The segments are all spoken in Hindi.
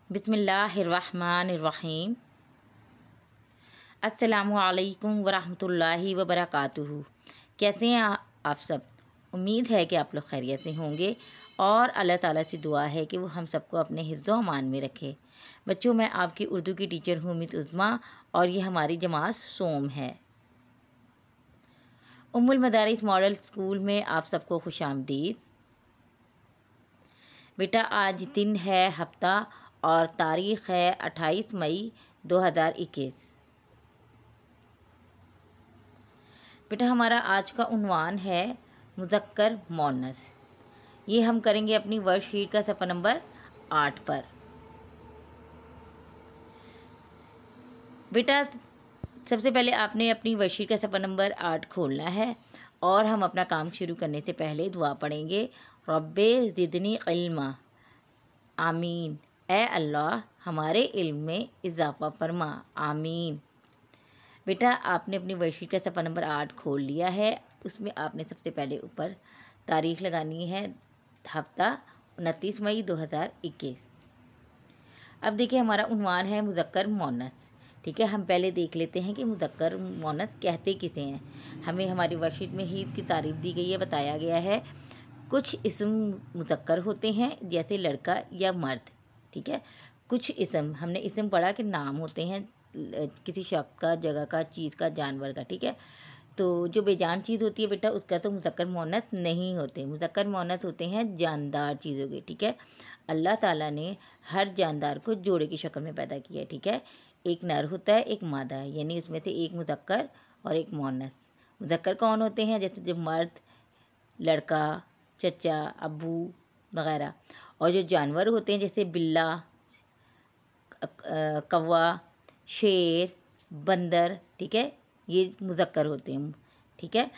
बिस्मिल्लाहिर्रहमानिर्रहीम। अस्सलामुअलैकुम वरहमतुल्लाहि वबरकातुहू। कैसे हैं आप सब? उम्मीद है कि आप लोग खैरियत से होंगे और अल्लाह ताला से दुआ है कि वो हम सबको अपने हिफ्ज़ व अमान में रखे। बच्चों, मैं आपकी उर्दू की टीचर हूँ मिस उज़्मा और ये हमारी जमात सोम है। उम्मुल मदारिस मॉडल स्कूल में आप सबको खुशामदीद। बेटा, आज दिन है हफ्ता और तारीख़ है 28 मई 2021। बेटा, हमारा आज का उन्वान है मुज़क्कर मोनस। ये हम करेंगे अपनी वर्कशीट का सफ़ा नंबर 8 पर। बेटा, सबसे पहले आपने अपनी वर्कशीट का सफ़ा नंबर 8 खोलना है और हम अपना काम शुरू करने से पहले दुआ पढ़ेंगे। रब्बे ज़िदनी इल्मा, आमीन। ए अल्लाह, हमारे इल्म में इजाफ़ा फरमा, आमीन। बेटा, आपने अपनी वर्कशीट का सफ़ा नंबर 8 खोल लिया है। उसमें आपने सबसे पहले ऊपर तारीख़ लगानी है, हफ्ता 29 मई 2021। अब देखिए, हमारा उन्वान है मुज़क्कर मोनस। ठीक है, हम पहले देख लेते हैं कि मुज़क्कर मोनस कहते किसे हैं। हमें हमारी वर्कशीट में ही इसकी तारीफ़ दी गई है, बताया गया है। कुछ इस्म मुज़क्कर होते हैं जैसे लड़का या मर्द। ठीक है, कुछ इस्म हमने इस्म पढ़ा कि नाम होते हैं किसी शख्स का, जगह का, चीज़ का, जानवर का। ठीक है, तो जो बेजान चीज़ होती है बेटा, उसका तो मुज़क्कर मोनस नहीं होते। मुज़क्कर मोनस होते हैं जानदार चीज़ों के। ठीक है, अल्लाह ताला ने हर जानदार को जोड़े की शक्ल में पैदा किया है। ठीक है, एक नर होता है, एक मादा है, यानी उसमें से एक मुज़क्कर और एक मोनस। मुज़क्कर कौन होते हैं? जैसे जब मर्द, लड़का, चचा, अब्बू वगैरह। और जो जानवर होते हैं जैसे बिल्ला, कौवा, शेर, बंदर। ठीक है, ये मुज़क्कर होते हैं। ठीक है,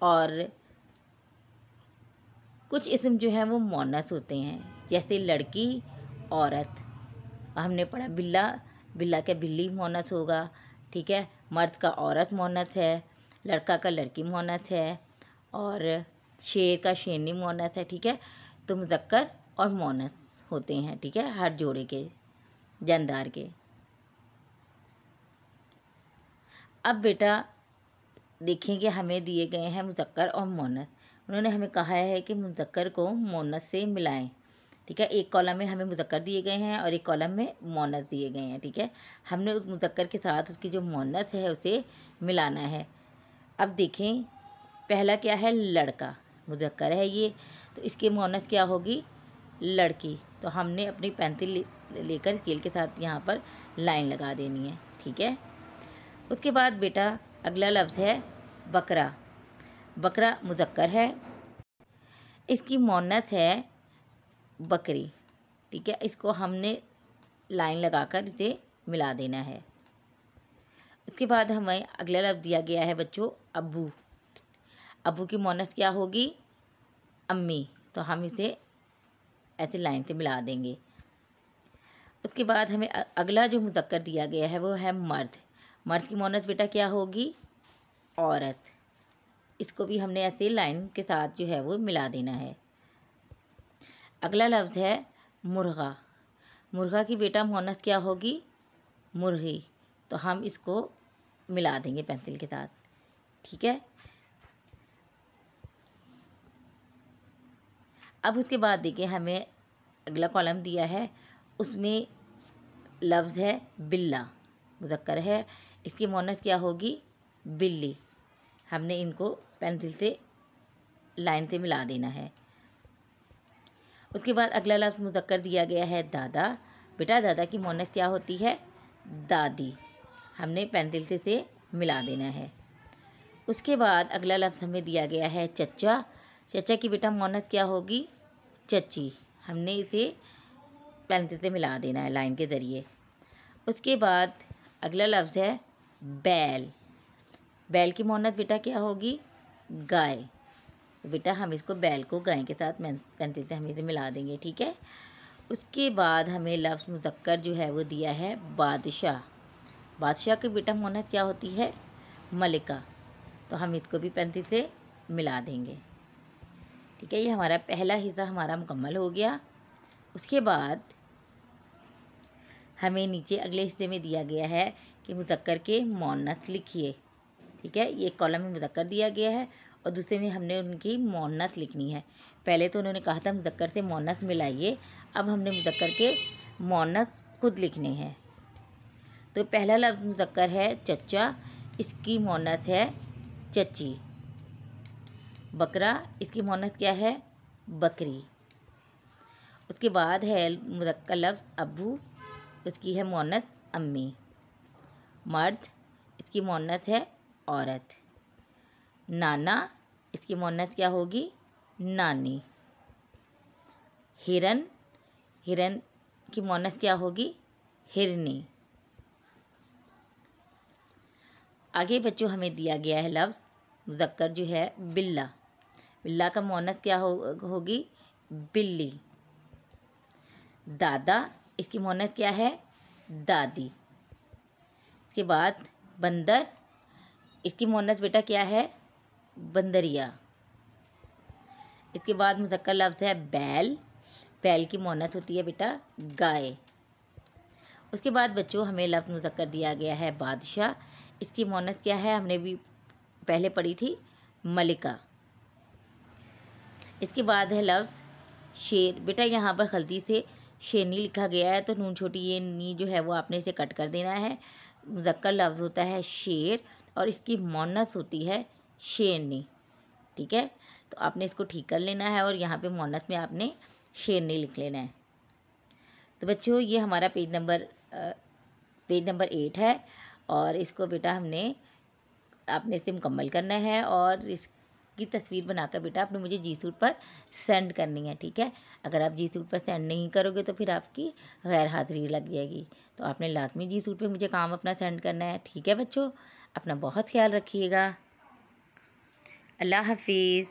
और कुछ इस्म जो हैं वो मोनस होते हैं जैसे लड़की, औरत। हमने पढ़ा बिल्ला, बिल्ला का बिल्ली मोनस होगा। ठीक है, मर्द का औरत मोनस है, लड़का का लड़की मोनस है, और शेर का शेरनी मोनस है। ठीक है, तो मुज़क्कर और मोनस होते हैं। ठीक है, हर जोड़े के, जानदार के। अब बेटा देखें कि हमें दिए गए हैं मुज़क्कर और मोनस। उन्होंने हमें कहा है कि मुज़क्कर को मोनस से मिलाएं। ठीक है, एक कॉलम में हमें मुज़क्कर दिए गए हैं और एक कॉलम में मोनस दिए गए हैं। ठीक है, हमने उस मुज़क्कर के साथ उसकी जो मोनस है उसे मिलाना है। अब देखें, पहला क्या है? लड़का। मुज़क्कर है ये, तो इसकी मोनस क्या होगी? लड़की। तो हमने अपनी पेंसिल लेकर स्केल के साथ यहाँ पर लाइन लगा देनी है। ठीक है, उसके बाद बेटा अगला लफ्ज़ है बकरा। बकरा मुज़क्कर है, इसकी मोनस है बकरी। ठीक है, इसको हमने लाइन लगाकर इसे मिला देना है। उसके बाद हमें अगला लफ्ज़ दिया गया है बच्चों अब्बू। अब्बू की मोनस क्या होगी? अम्मी। तो हम इसे ऐसे लाइन से मिला देंगे। उसके बाद हमें अगला जो मुज़क्कर दिया गया है वो है मर्द। मर्द की मोनस बेटा क्या होगी? औरत। इसको भी हमने ऐसे लाइन के साथ जो है वो मिला देना है। अगला लफ्ज़ है मुर्गा। मुर्गा की बेटा मोनस क्या होगी? मुर्गी। तो हम इसको मिला देंगे पेंसिल के साथ। ठीक है, अब उसके बाद देखिए हमें अगला कॉलम दिया है, उसमें लफ्ज़ है बिल्ला। मुज़क्कर है, इसकी मोनस क्या होगी? बिल्ली। हमने इनको पेंसिल से लाइन से मिला देना है। उसके बाद अगला लफ्ज़ मुज़क्कर दिया गया है दादा। बेटा दादा की मोनस क्या होती है? दादी। हमने पेंसिल से इसे मिला देना है। उसके बाद अगला लफ्ज़ हमें दिया गया है चचा। चचा की बेटा मोनस क्या होगी? चची। हमने इसे पेंसिल से मिला देना है लाइन के ज़रिए। उसके बाद अगला लफ्ज़ है बैल। बैल की मोनस बेटा क्या होगी? गाय। तो बेटा हम इसको बैल को गाय के साथ पेंसिल से हम इसे मिला देंगे। ठीक है, उसके बाद हमें लफ्ज़ मुज़क्कर जो है वो दिया है बादशाह। बादशाह की बेटा मोनस क्या होती है? मलिका। तो हम इसको भी पेंसिल से मिला देंगे। ठीक है, ये हमारा पहला हिस्सा हमारा मुकम्मल हो गया। उसके बाद हमें नीचे अगले हिस्से में दिया गया है कि मुज़क्कर के मुअन्नस लिखिए। ठीक है, ये कॉलम में मुज़क्कर दिया गया है और दूसरे में हमने उनकी मुअन्नस लिखनी है। पहले तो उन्होंने कहा था मुज़क्कर से मुअन्नस मिलाइए, अब हमने मुज़क्कर के मुअन्नस खुद लिखने हैं। तो पहला लफ्ज़ मुज़क्कर है चच्चा, इसकी मुअन्नस है चच्ची। बकरा, इसकी मुअन्नस क्या है? बकरी। उसके बाद है मुज़क्कर लफ्ज़ अब्बू, उसकी है मुअन्नस अम्मी। मर्द, इसकी मुअन्नस है औरत। नाना, इसकी मुअन्नस क्या होगी? नानी। हिरन, हिरन की मुअन्नस क्या होगी? हिरनी। आगे बच्चों हमें दिया गया है लफ्ज़ मुज़क्कर जो है बिल्ला। बिल्ला का मुअन्नस क्या होगी? बिल्ली। दादा, इसकी मुअन्नस क्या है? दादी। इसके बाद बंदर, इसकी मुअन्नस बेटा क्या है? बंदरिया। इसके बाद मुज़क्कर लफ्ज़ है बैल। बैल की मुअन्नस होती है बेटा गाय। उसके बाद बच्चों हमें लफ्ज़ मुज़क्कर दिया गया है बादशाह। इसकी मुअन्नस क्या है? हमने भी पहले पढ़ी थी, मलिका। इसके बाद है लफ्ज़ शेर। बेटा यहाँ पर गलती से शेरनी लिखा गया है, तो नून छोटी ये नी जो है वो आपने इसे कट कर देना है। मुज़क्कर लफ्ज़ होता है शेर और इसकी मुअन्नस होती है शेरनी। ठीक है, तो आपने इसको ठीक कर लेना है और यहाँ पे मुअन्नस में आपने शेरनी लिख लेना है। तो बच्चों ये हमारा पेज नंबर 8 है और इसको बेटा आपने इसे मुकम्मल करना है और इसकी तस्वीर बनाकर बेटा आपने मुझे जी सूट पर सेंड करनी है। ठीक है, अगर आप जी सूट पर सेंड नहीं करोगे तो फिर आपकी गैर हाज़िरी लग जाएगी। तो आपने लाजमी जी सूट पे मुझे काम अपना सेंड करना है। ठीक है बच्चों, अपना बहुत ख्याल रखिएगा। अल्लाह हाफिज़।